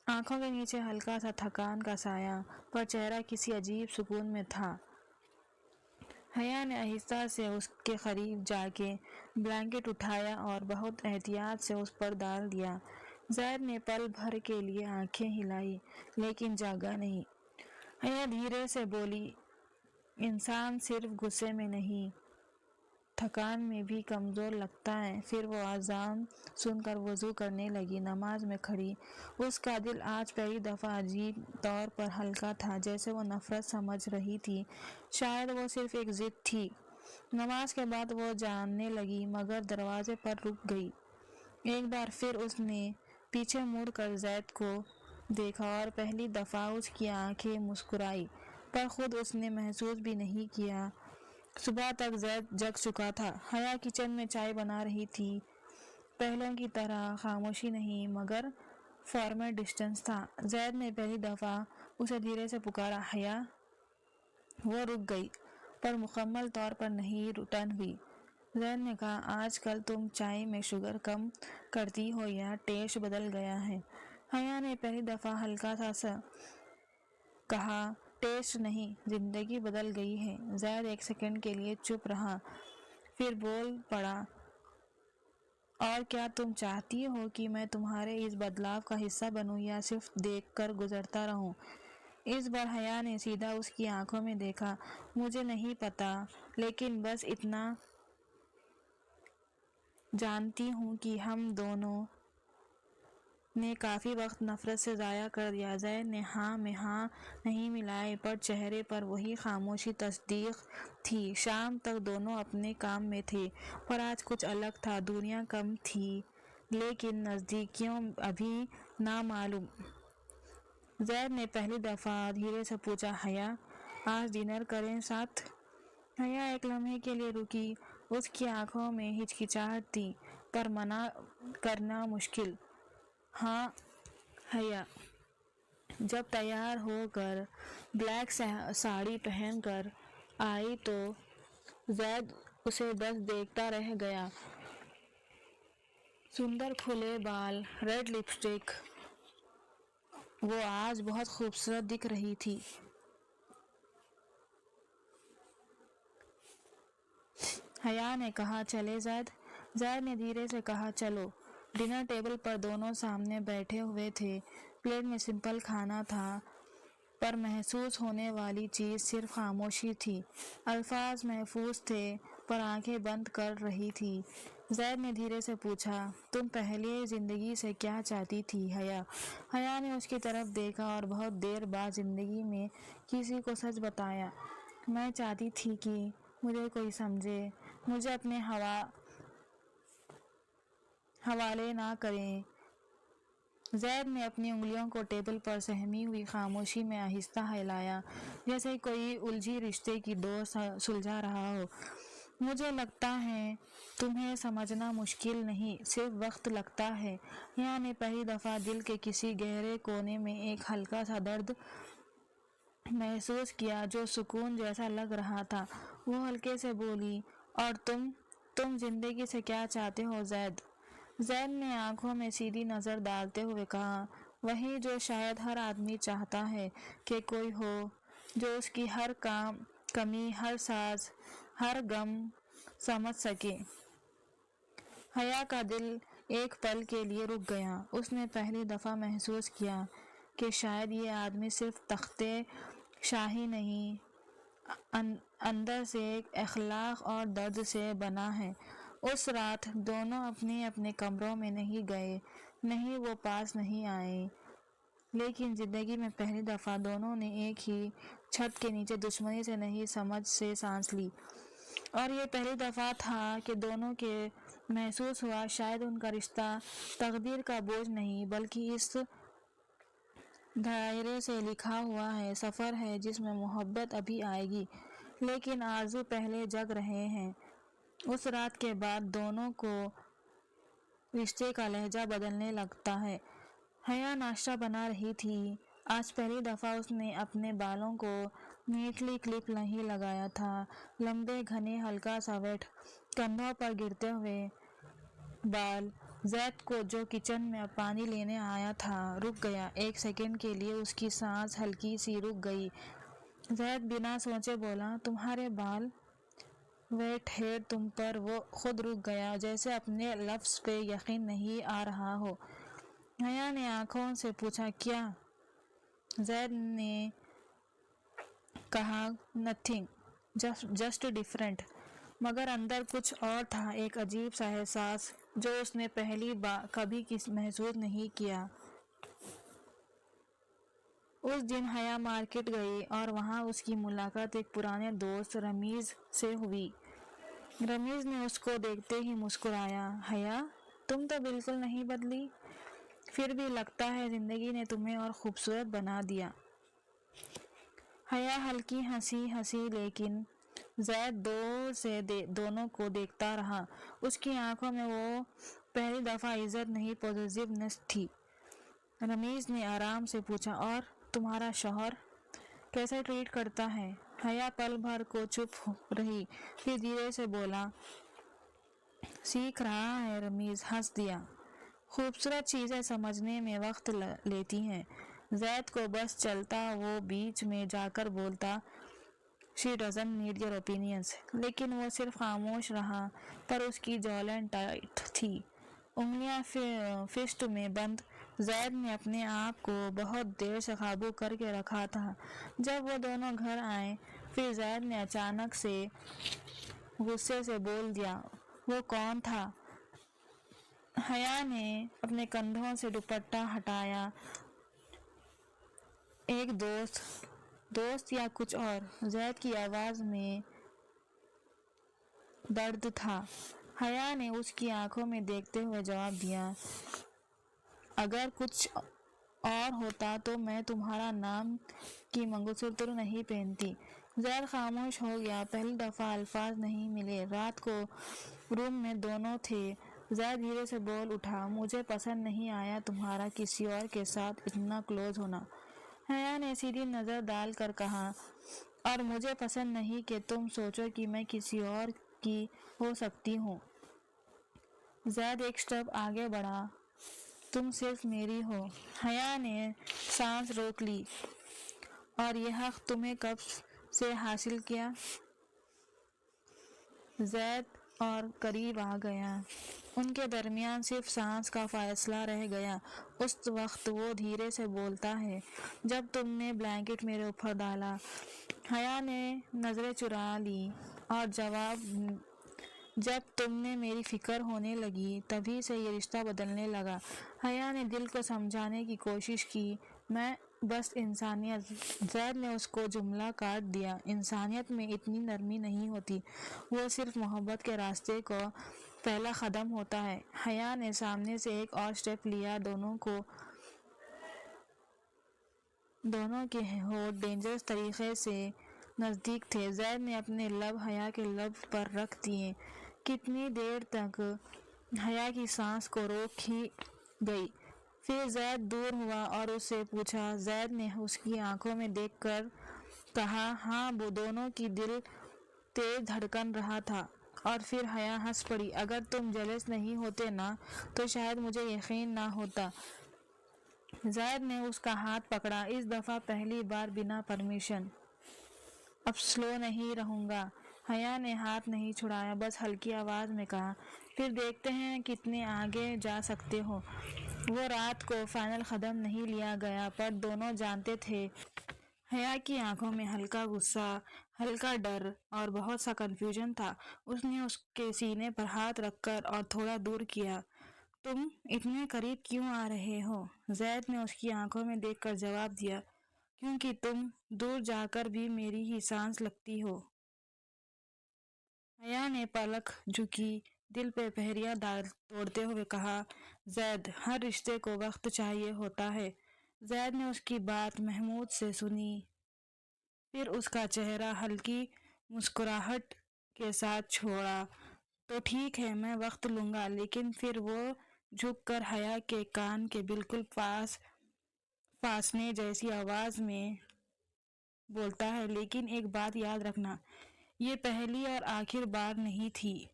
آنکھوں کے نیچے ہلکا سا تھکان کا سایہ، پر چہرہ کسی عجیب سکون میں تھا۔ حیا نے آہستہ سے اس کے قریب جا کے بلینکٹ اٹھایا اور بہت احتیاط سے اس پر ڈال دیا۔ زید نے پل بھر کے لیے آنکھیں ہلائی لیکن جاگا نہیں۔ حیا دھیرے سے بولی، انسان صرف غصے میں نہیں، تھکان میں بھی کمزور لگتا ہے۔ پھر وہ اذان سن کر وضو کرنے لگی۔ نماز میں کھڑی اس کا دل آج پہلی دفعہ عجیب طور پر ہلکا تھا، جیسے وہ نفرت سمجھ رہی تھی، شاید وہ صرف ایک ضد تھی۔ نماز کے بعد وہ جانے لگی مگر دروازے پر رک گئی۔ ایک بار پھر اس نے پیچھے مڑ کر زید کو دیکھا اور پہلی دفعہ اس کی آنکھیں مسکرائی، پر خود اس نے محسوس بھی نہیں کیا۔ صبح تک زید جگ چکا تھا۔ حیا کچن میں چائے بنا رہی تھی، پہلوں کی طرح خاموشی نہیں مگر فارمل ڈسٹنس تھا۔ زید نے پہلی دفعہ اسے دھیرے سے پکارا، حیا۔ وہ رک گئی پر مکمل طور پر نہیں ٹرن ہوئی۔ زید نے کہا، آج کل تم چائے میں شوگر کم کرتی ہو یا ٹیسٹ بدل گیا ہے؟ حیا نے پہلی دفعہ ہلکا سا کہا، ٹیسٹ نہیں، زندگی بدل گئی ہے۔ زید ایک سیکنڈ کے لیے چپ رہا، پھر بول پڑا، اور کیا تم چاہتی ہو کہ میں تمہارے اس بدلاؤ کا حصہ بنوں یا صرف دیکھ کر گزرتا رہوں؟ اس بار حیا نے سیدھا اس کی آنکھوں میں دیکھا، مجھے نہیں پتا، لیکن بس اتنا جانتی ہوں کہ ہم دونوں نے کافی وقت نفرت سے ضائع کر دیا۔ زید نے ہاں میں ہاں نہیں ملائے پر چہرے پر وہی خاموشی تصدیق تھی۔ شام تک دونوں اپنے کام میں تھے پر آج کچھ الگ تھا، دنیا کم تھی لیکن نزدیکیوں ابھی نامعلوم۔ زید نے پہلی دفعہ دھیرے سے پوچھا، حیا آج ڈنر کریں ساتھ؟ حیا ایک لمحے کے لیے رکی، اس کی آنکھوں میں ہچکچاہٹ تھی پر منع کرنا مشکل۔ ہاں۔ حیا جب تیار ہو کر بلیک ساڑی پہن کر آئی تو زید اسے بس دیکھتا رہ گیا۔ سندر کھلے بال، ریڈ لپسٹک، وہ آج بہت خوبصورت دکھ رہی تھی۔ حیا نے کہا، چلے زید؟ زید نے دھیرے سے کہا، چلو۔ ڈنر ٹیبل پر دونوں سامنے بیٹھے ہوئے تھے، پلیٹ میں سمپل کھانا تھا، پر محسوس ہونے والی چیز صرف خاموشی تھی۔ الفاظ محفوظ تھے پر آنکھیں بند کر رہی تھی۔ زید نے دھیرے سے پوچھا، تم پہلے زندگی سے کیا چاہتی تھی حیا؟ حیا نے اس کی طرف دیکھا اور بہت دیر بعد زندگی میں کسی کو سچ بتایا، میں چاہتی تھی کہ مجھے کوئی سمجھے، مجھے اپنے حوالے نہ کریں۔ زید نے اپنی انگلیوں کو ٹیبل پر سہمی ہوئی خاموشی میں آہستہ ہلایا، جیسے کوئی الجھی رشتے کی ڈور سلجھا رہا ہو۔ مجھے لگتا ہے تمہیں سمجھنا مشکل نہیں، صرف وقت لگتا ہے۔ یعنی پہلی دفعہ دل کے کسی گہرے کونے میں ایک ہلکا سا درد محسوس کیا جو سکون جیسا لگ رہا تھا۔ وہ ہلکے سے بولی، اور تم زندگی سے کیا چاہتے ہو زید؟ زید نے آنکھوں میں سیدھی نظر ڈالتے ہوئے کہا، وہی جو شاید ہر آدمی چاہتا ہے کہ کوئی ہو جو اس کی ہر کمی، ہر ساز، ہر غم سمجھ سکے۔ حیا کا دل ایک پل کے لیے رک گیا۔ اس نے پہلی دفعہ محسوس کیا کہ شاید یہ آدمی صرف تخت شاہی نہیں، اندر سے ایک اخلاق اور درد سے بنا ہے۔ اس رات دونوں اپنے اپنے کمروں میں نہیں گئے، نہیں وہ پاس نہیں آئے، لیکن زندگی میں پہلی دفعہ دونوں نے ایک ہی چھت کے نیچے دشمنی سے نہیں، سمجھ سے سانس لی۔ اور یہ پہلی دفعہ تھا کہ دونوں کے محسوس ہوا شاید ان کا رشتہ تقدیر کا بوجھ نہیں، بلکہ اس دھائرے سے لکھا ہوا ہے، سفر ہے جس میں محبت ابھی آئے گی، لیکن آرزو پہلے جگ رہے ہیں۔ اس رات کے بعد دونوں کو رشتے کا لہجہ بدلنے لگتا ہے۔ حیا ناشتہ بنا رہی تھی۔ آج پہلی دفعہ اس نے اپنے بالوں کو نیٹلی کلپ نہیں لگایا تھا۔ لمبے گھنے ہلکا سا ویٹ، کندھوں پر گرتے ہوئے بال۔ زید کو جو کچن میں پانی لینے آیا تھا رک گیا۔ ایک سیکنڈ کے لیے اس کی سانس ہلکی سی رک گئی۔ زید بنا سوچے بولا، تمہارے بال؟ ویٹ ہیڈ تم پر۔ وہ خود رک گیا، جیسے اپنے لفظ پہ یقین نہیں آ رہا ہو۔ حیا نے آنکھوں سے پوچھا، کیا؟ زید نے کہا، نتھنگ، جسٹ ڈفرینٹ۔ مگر اندر کچھ اور تھا، ایک عجیب سا احساس جو اس نے پہلی بار کبھی محسوس نہیں کیا۔ اس دن حیا مارکیٹ گئی اور وہاں اس کی ملاقات ایک پرانے دوست رمیز سے ہوئی۔ رمیز نے اس کو دیکھتے ہی مسکرایا، حیا تم تو بالکل نہیں بدلی، پھر بھی لگتا ہے زندگی نے تمہیں اور خوبصورت بنا دیا۔ حیا ہلکی ہنسی لیکن زید دور سے دونوں کو دیکھتا رہا۔ اس کی آنکھوں میں وہ پہلی دفعہ عزت نہیں، پوزیسیونیس تھی۔ رمیز نے آرام سے پوچھا، اور تمہارا شوہر کیسے ٹریٹ کرتا ہے؟ حیا پل بھر کو چپ رہی، پھر دھیرے سے بولا، سیکھ رہا ہے۔ رمیز ہنس دیا، خوبصورت چیزیں سمجھنے میں وقت لیتی ہیں۔ زید کو بس چلتا، وہ بیچ میں جا کر بولتا، She doesn't need your opinions، لیکن وہ صرف خاموش رہا، پر اس کی جولیں ٹائٹ تھی، انگلیاں فسٹ میں بند۔ زید نے اپنے آپ کو بہت دیر سے قابو کر کے رکھا تھا۔ جب وہ دونوں گھر آئے، پھر زید نے اچانک سے غصے سے بول دیا، وہ کون تھا؟ حیا نے اپنے کندھوں سے دوپٹہ ہٹایا، ایک دوست یا کچھ اور؟ زید کی آواز میں درد تھا۔ حیا نے اس کی آنکھوں میں دیکھتے ہوئے جواب دیا، اگر کچھ اور ہوتا تو میں تمہارا نام کی منگل سوتر نہیں پہنتی۔ زید خاموش ہو گیا، پہلی دفعہ الفاظ نہیں ملے۔ رات کو روم میں دونوں تھے۔ زید دھیرے سے بول اٹھا، مجھے پسند نہیں آیا تمہارا کسی اور کے ساتھ اتنا کلوز ہونا۔ حیا نے سیدھی نظر ڈال کر کہا، اور مجھے پسند نہیں کہ تم سوچو کہ میں کسی اور کی ہو سکتی ہوں۔ زید ایک سٹیپ آگے بڑھا، تم صرف میری ہو۔ حیا نے سانس روک لی، اور یہ حق تمہیں کب سے حاصل کیا؟ زید اور قریب آ گیا۔ ان کے درمیان صرف سانس کا فاصلہ رہ گیا۔ اس وقت وہ دھیرے سے بولتا ہے، جب تم نے بلینکٹ میرے اوپر ڈالا۔ حیا نے نظریں چرا لی اور جب تم نے میری فکر ہونے لگی تبھی سے یہ رشتہ بدلنے لگا۔ حیا نے دل کو سمجھانے کی کوشش کی، میں بس انسانیت۔ زید نے اس کو جملہ کاٹ دیا، انسانیت میں اتنی نرمی نہیں ہوتی، وہ صرف محبت کے راستے کا پہلا قدم ہوتا ہے۔ حیا نے سامنے سے ایک اور سٹیپ لیا، دونوں کے ہونٹ ڈینجرس طریقے سے نزدیک تھے۔ زید نے اپنے لب حیا کے لب پر رکھ دیے۔ کتنی دیر تک حیا کی سانس کو روک ہی گئی۔ پھر زید دور ہوا اور اس سے پوچھا۔ زید نے اس کی آنکھوں میں دیکھ کر کہا، ہاں۔ دونوں کی دل تیز دھڑکن رہا تھا۔ اور پھر حیا ہنس پڑی، اگر تم جیلس نہیں ہوتے نا تو شاید مجھے یقین نہ ہوتا۔ زید نے اس کا ہاتھ پکڑا، اس دفعہ پہلی بار بنا پرمیشن۔ اب سلو نہیں رہوں گا۔ حیا نے ہاتھ نہیں چھڑایا، بس ہلکی آواز میں کہا، پھر دیکھتے ہیں کتنے آگے جا سکتے ہو۔ وہ رات کو فائنل قدم نہیں لیا گیا، پر دونوں جانتے تھے۔ حیا کی آنکھوں میں ہلکا غصہ، ہلکا ڈر اور بہت سا کنفیوژن تھا۔ اس نے اس کے سینے پر ہاتھ رکھ کر اور تھوڑا دور کیا۔ تم اتنے قریب کیوں آ رہے ہو؟ زید نے اس کی آنکھوں میں دیکھ کر جواب دیا، کیونکہ تم دور جا کر بھی میری ہی سانس لگتی ہو۔ حیا نے پلک جھکی، دل پہ پہریاں توڑتے ہوئے کہا، زید، ہر رشتے کو وقت چاہیے ہوتا ہے۔ زید نے اس کی بات محمود سے سنی، پھر اس کا چہرہ ہلکی مسکراہٹ کے ساتھ چھوڑا، تو ٹھیک ہے، میں وقت لوں گا۔ لیکن پھر وہ جھک کر حیا کے کان کے بالکل پاس پھانسنے جیسی آواز میں بولتا ہے، لیکن ایک بات یاد رکھنا، یہ پہلی اور آخر بار نہیں تھی۔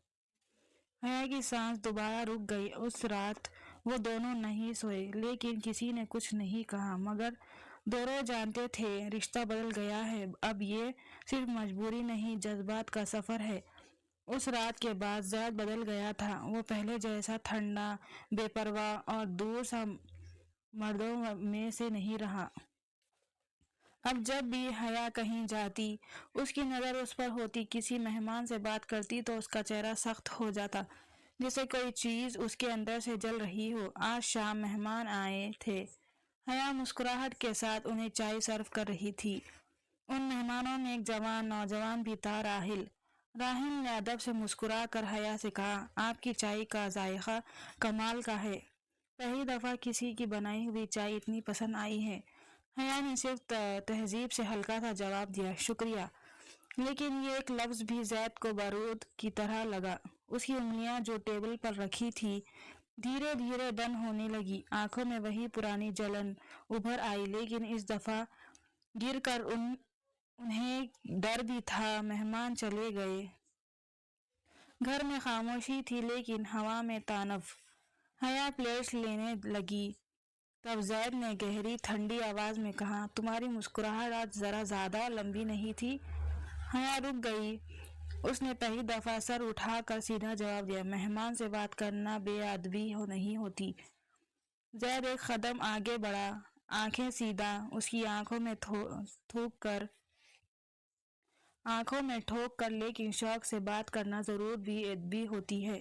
حیا کی سانس دوبارہ رک گئی۔ اس رات وہ دونوں نہیں سوئے، لیکن کسی نے کچھ نہیں کہا، مگر دونوں جانتے تھے رشتہ بدل گیا ہے۔ اب یہ صرف مجبوری نہیں، جذبات کا سفر ہے۔ اس رات کے بعد زید بدل گیا تھا۔ وہ پہلے جیسا ٹھنڈا، بے پرواہ اور دور سا مردوں میں سے نہیں رہا۔ اب جب بھی حیا کہیں جاتی، اس کی نظر اس پر ہوتی، کسی مہمان سے بات کرتی تو اس کا چہرہ سخت ہو جاتا، جیسے کوئی چیز اس کے اندر سے جل رہی ہو۔ آج شام مہمان آئے تھے۔ حیا مسکراہٹ کے ساتھ انہیں چائے سرو کر رہی تھی۔ ان مہمانوں میں ایک نوجوان بھی تھا، راحل۔ راحل نے ادب سے مسکرا کر حیا سے کہا، آپ کی چائے کا ذائقہ کمال کا ہے، پہلی دفعہ کسی کی بنائی ہوئی چائے اتنی پسند آئی ہے۔ حیا نے صرف تہذیب سے ہلکا سا جواب دیا، شکریہ۔ لیکن یہ ایک لفظ بھی زید کو بارود کی طرح لگا۔ اس کی انگلیاں جو ٹیبل پر رکھی تھی دھیرے دھیرے بند ہونے لگی، آنکھوں میں وہی پرانی جلن ابھر آئی، لیکن اس دفعہ گر کر۔ انہیں ڈر بھی تھا۔ مہمان چلے گئے۔ گھر میں خاموشی تھی، لیکن ہوا میں تانف۔ حیا پلیٹس لینے لگی، تب زید نے گہری ٹھنڈی آواز میں کہا، تمہاری مسکراہٹ آج ذرا زیادہ لمبی نہیں تھی؟ حیا رک گئی۔ اس نے پہلی دفعہ سر اٹھا کر سیدھا جواب دیا، مہمان سے بات کرنا بے ادبی نہیں ہوتی۔ زید ایک قدم آگے بڑھا، آنکھیں سیدھا، اس کی آنکھوں میں ٹھوک کر لیکن شوق سے بات کرنا ضرور بے ادبی ہوتی ہے۔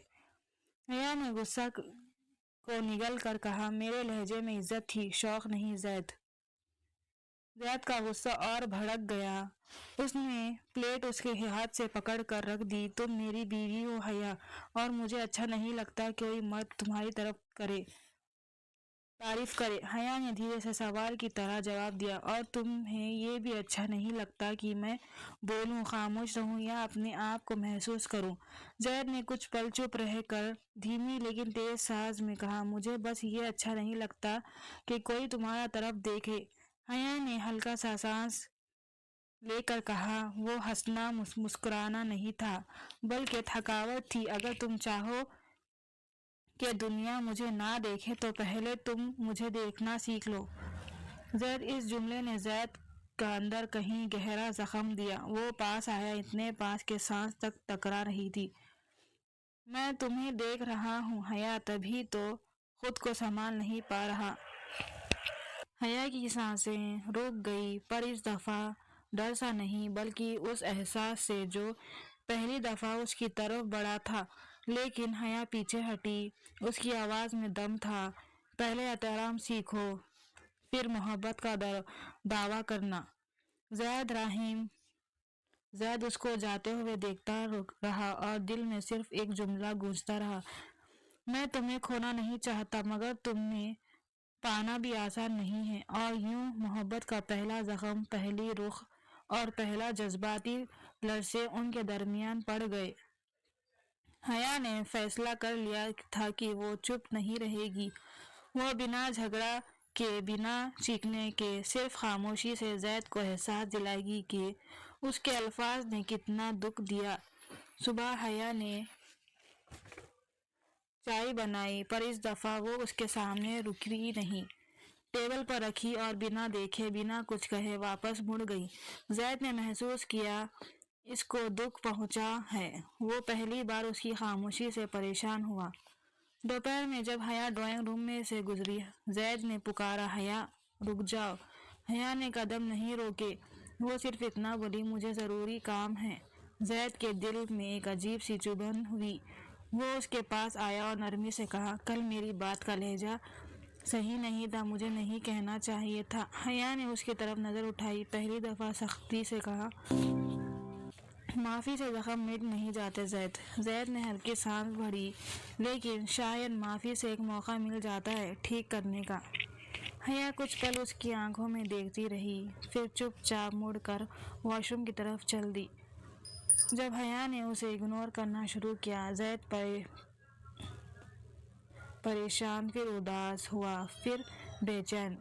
حیا نے غصہ کو نگل کر کہا، میرے لہجے میں عزت تھی، شوق نہیں۔ زید کا غصہ اور بھڑک گیا۔ اس نے پلیٹ اس کے ہاتھ سے پکڑ کر رکھ دی، تم میری بیوی ہو حیا، اور مجھے اچھا نہیں لگتا کوئی مرد تمہاری تعریف کرے۔ حیا نے دھیرے سے سوال کی طرح جواب دیا، اور تمہیں یہ بھی اچھا نہیں لگتا کہ میں بولوں، خاموش رہوں یا اپنے آپ کو محسوس کروں؟ زید نے کچھ پل چپ رہ کر دھیمی لیکن تیز ساز میں کہا، مجھے بس یہ اچھا نہیں لگتا کہ کوئی تمہاری طرف دیکھے۔ حیا نے ہلکا سا سانس لے کر کہا، وہ ہنسنا مسکرانا نہیں تھا، بلکہ تھکاوٹ تھی۔ اگر تم چاہو کہ دنیا مجھے نہ دیکھے تو پہلے تم مجھے دیکھنا سیکھ لو۔ زید اس جملے نے زید کا اندر کہیں گہرا زخم دیا۔ وہ پاس آیا، اتنے پاس کہ سانس تک ٹکرا رہی تھی۔ میں تمہیں دیکھ رہا ہوں۔ حیا تبھی تو خود کو سنبھال نہیں پا رہا۔ حیا کی سانسیں رک گئی، پر اس دفعہ ڈر سے نہیں بلکہ اس احساس سے جو پہلی دفعہ اس کی طرف بڑھا تھا۔ لیکن حیا پیچھے ہٹی، اس کی آواز میں دم تھا۔ پہلے احترام سیکھو، پھر محبت کا دعویٰ کرنا۔ زید اس کو جاتے ہوئے دیکھتا رہا اور دل میں صرف ایک جملہ گونجتا رہا، میں تمہیں کھونا نہیں چاہتا، مگر تمہیں پانا بھی آسان نہیں ہے۔ اور یوں محبت کا پہلا زخم، پہلی رخ اور پہلا جذباتی لرزے ان کے درمیان پڑ گئے۔ حیا نے فیصلہ کر لیا تھا کہ وہ چپ نہیں رہے گی۔ وہ بنا جھگڑا کے، بنا چیخنے کے، صرف خاموشی سے زید کو احساس دلائے گی کہ اس کے الفاظ نے کتنا دکھ دیا۔ صبح حیا نے چائے بنائی، پر اس دفعہ وہ اس کے سامنے رکی نہیں، ٹیبل پر رکھی اور بنا دیکھے، بنا کچھ کہے واپس مڑ گئی۔ زید نے محسوس کیا اس کو دکھ پہنچا ہے۔ وہ پہلی بار اس کی خاموشی سے پریشان ہوا۔ دوپہر میں جب حیا ڈرائنگ روم میں سے گزری، زید نے پکارا، حیا رک جاؤ۔ حیا نے قدم نہیں روکے، وہ صرف اتنا بولی، مجھے ضروری کام ہے۔ زید کے دل میں ایک عجیب سی چبھن ہوئی۔ وہ اس کے پاس آیا اور نرمی سے کہا، کل میری بات کا لہجہ صحیح نہیں تھا، مجھے نہیں کہنا چاہیے تھا۔ حیا نے اس کی طرف نظر اٹھائی، پہلی دفعہ سختی سے کہا، معافی سے زخم مٹ نہیں جاتے زید۔ زید نے ہلکی سانس بھری، لیکن شاید معافی سے ایک موقع مل جاتا ہے ٹھیک کرنے کا۔ حیا کچھ پل اس کی آنکھوں میں دیکھتی رہی، پھر چپ چاپ مڑ کر واش روم کی طرف چل دی۔ جب حیا نے اسے اگنور کرنا شروع کیا، زید پریشان، پھر اداس ہوا، پھر بے چین۔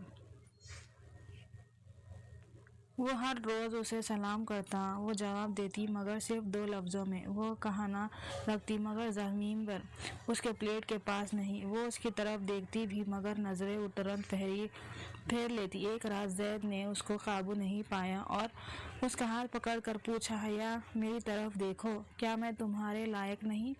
وہ ہر روز اسے سلام کرتا، وہ جواب دیتی مگر صرف 2 لفظوں میں، وہ کہنا رکھتی مگر زمین پر اس کے پلیٹ کے پاس نہیں۔ وہ اس کی طرف دیکھتی بھی مگر نظریں ترنت پھیر لیتی۔ ایک رات زید نے اس کو قابو نہیں پایا اور اس کا ہاتھ پکڑ کر پوچھا، حیا میری طرف دیکھو، کیا میں تمہارے لائق نہیں؟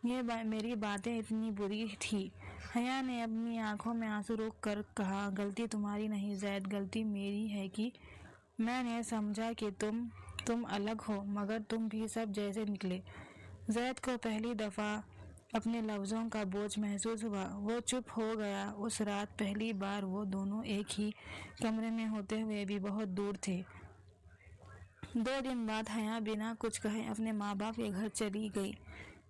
یہ میری باتیں اتنی بری تھی؟ حیا نے اپنی آنکھوں میں آنسو روک کر کہا، غلطی تمہاری نہیں زید، غلطی میری ہے کہ میں نے سمجھا کہ تم الگ ہو، مگر تم بھی سب جیسے نکلے۔ زید کو پہلی دفعہ اپنے لفظوں کا بوجھ محسوس ہوا۔ وہ چپ ہو گیا۔ اس رات پہلی بار وہ دونوں ایک ہی کمرے میں ہوتے ہوئے بھی بہت دور تھے۔ 2 دن بعد حیا بنا کچھ کہے اپنے ماں باپ کے گھر چلی گئی۔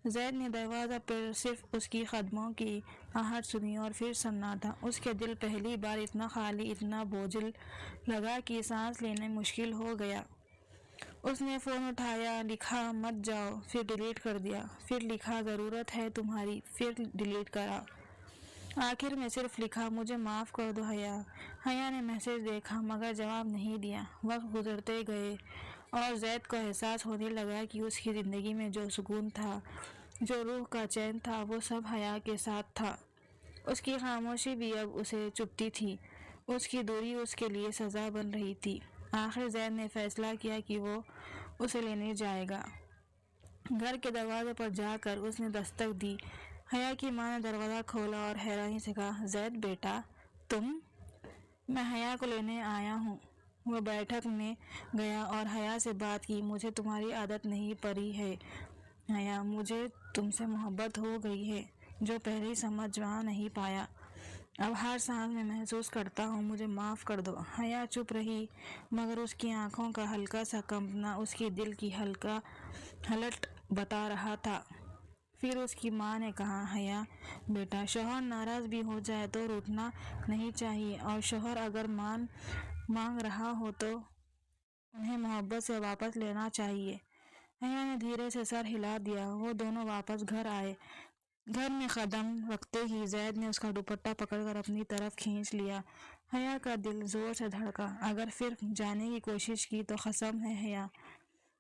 زید نے دروازے پر صرف اس کی قدموں کی آہٹ سنی اور پھر سناٹا۔ اس کے دل پہلی بار اتنا خالی، اتنا بوجھل لگا کہ سانس لینا مشکل ہو گیا۔ اس نے فون اٹھایا، لکھا مت جاؤ، پھر ڈیلیٹ کر دیا، پھر لکھا ضرورت ہے تمہاری، پھر ڈیلیٹ کرا۔ آخر میں صرف لکھا، مجھے معاف کر دو حیا۔ حیا نے میسج دیکھا مگر جواب نہیں دیا۔ وقت گزرتے گئے اور زید کو احساس ہونے لگا کہ اس کی زندگی میں جو سکون تھا، جو روح کا چین تھا، وہ سب حیا کے ساتھ تھا۔ اس کی خاموشی بھی اب اسے چبھتی تھی، اس کی دوری اس کے لیے سزا بن رہی تھی۔ آخر زید نے فیصلہ کیا کہ وہ اسے لینے جائے گا۔ گھر کے دروازے پر جا کر اس نے دستک دی۔ حیا کی ماں نے دروازہ کھولا اور حیرانی سے کہا، زید بیٹا تم؟ میں حیا کو لینے آیا ہوں۔ وہ بیٹھک میں گیا اور حیا سے بات کی، مجھے تمہاری عادت نہیں پڑی ہے حیا، مجھے تم سے محبت ہو گئی ہے جو پہلے سمجھ نہیں پایا۔ اب ہر سانس میں محسوس کرتا ہوں، مجھے معاف کر دو۔ حیا چپ رہی مگر اس کی آنکھوں کا ہلکا سا کمپنا اس کی دل کی ہلٹ بتا رہا تھا۔ پھر اس کی ماں نے کہا، حیا بیٹا شوہر ناراض بھی ہو جائے تو روٹنا نہیں چاہیے، اور شوہر اگر مانگ رہا ہو تو انہیں محبت سے واپس لینا چاہیے۔ حیا نے دھیرے سے سر ہلا دیا۔ وہ دونوں واپس گھر آئے۔ گھر میں قدم رکھتے ہی زید نے اس کا دوپٹہ پکڑ کر اپنی طرف کھینچ لیا۔ حیا کا دل زور سے دھڑکا۔ اگر پھر جانے کی کوشش کی تو قسم ہے حیا،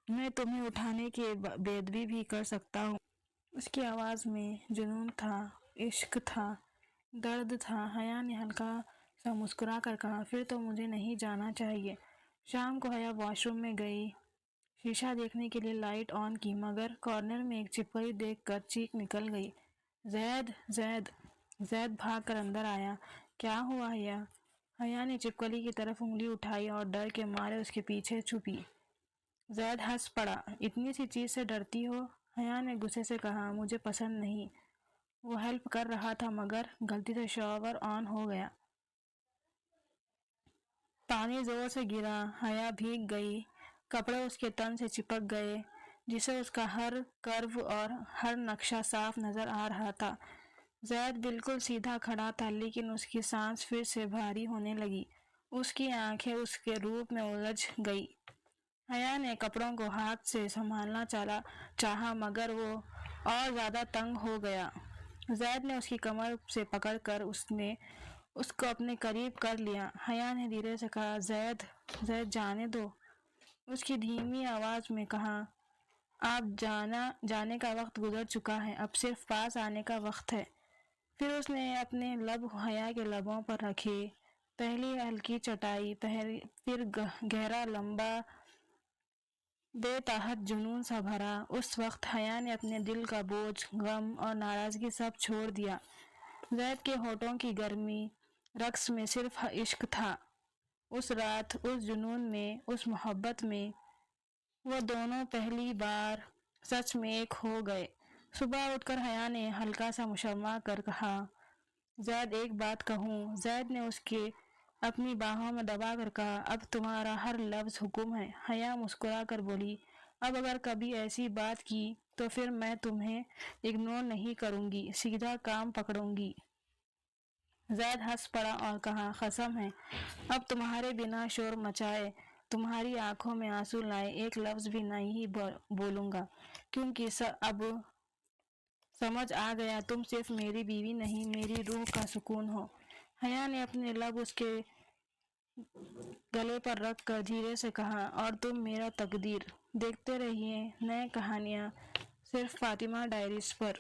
میں تمہیں اٹھانے کی بےادبی بھی کر سکتا ہوں۔ اس کی آواز میں جنون تھا، عشق تھا، درد تھا۔ حیا نے ہلکا سا مسکرا کر کہا، پھر تو مجھے نہیں جانا چاہیے۔ شام کو حیا واش روم میں گئی۔ شیشہ دیکھنے کے لیے لائٹ آن کی مگر کارنر میں ایک چھپکلی دیکھ کر چیخ نکل گئی۔ زید زید زید بھاگ کر اندر آیا۔ کیا ہوا حیا؟ حیا نے چھپکلی کی طرف انگلی اٹھائی اور ڈر کے مارے اس کے پیچھے چھپی۔ زید ہنس پڑا۔ اتنی سی چیز سے ڈرتی ہو؟ حیا نے غصے سے کہا۔ مجھے پسند نہیں۔ وہ ہیلپ کر رہا تھا مگر غلطی سے شاور آن ہو گیا۔ پانی زور سے گرا۔ حیا بھیگ گئی۔ کپڑے اس کے تن سے چپک گئے جسے اس کا ہر کرو اور ہر نقشہ صاف نظر آ رہا تھا۔ زید بالکل سیدھا کھڑا تھا لیکن اس کی سانس پھر سے بھاری ہونے لگی۔ اس کی آنکھیں اس کے روپ میں الجھ گئی۔ حیا نے کپڑوں کو ہاتھ سے سنبھالنا چاہا مگر وہ اور زیادہ تنگ ہو گیا۔ زید نے اس کی کمر سے پکڑ کر اس کو اپنے قریب کر لیا۔ حیا نے دھیرے سے کہا زید زید جانے دو۔ اس کی دھیمی آواز میں کہا اب جانے کا وقت گزر چکا ہے، اب صرف پاس آنے کا وقت ہے۔ پھر اس نے اپنے لب حیا کے لبوں پر رکھے، پہلی ہلکی چٹائی، پھر گہرا لمبا، بے تاحت جنون سا بھرا۔ اس وقت حیا نے اپنے دل کا بوجھ، غم اور ناراضگی سب چھوڑ دیا۔ زید کے ہونٹوں کی گرمی رقص میں صرف عشق تھا۔ اس رات، اس جنون میں، اس محبت میں، وہ دونوں پہلی بار سچ میں ایک ہو گئے۔ صبح اٹھ کر حیا نے ہلکا سا مشمع کر کہا زید ایک بات کہوں؟ زید نے اس کے اپنی باہوں میں دبا کر کہا اب تمہارا ہر لفظ حکم ہے۔ حیا مسکرا کر بولی اب اگر کبھی ایسی بات کی تو پھر میں تمہیں اگنور نہیں کروں گی، سیدھا کام پکڑوں گی۔ زید ہنس پڑا اور کہا قسم ہے اب تمہارے بنا شور مچائے، تمہاری آنکھوں میں آنسو لائے ایک لفظ بھی نہیں بولوں گا، کیونکہ اب سمجھ آ گیا تم صرف میری بیوی نہیں میری روح کا سکون ہو۔ حیا نے اپنے لب اس کے گلے پر رکھ کر دھیرے سے کہا اور تم میرا تقدیر۔ دیکھتے رہیے نئے کہانیاں صرف فاطمہ ڈائریز پر۔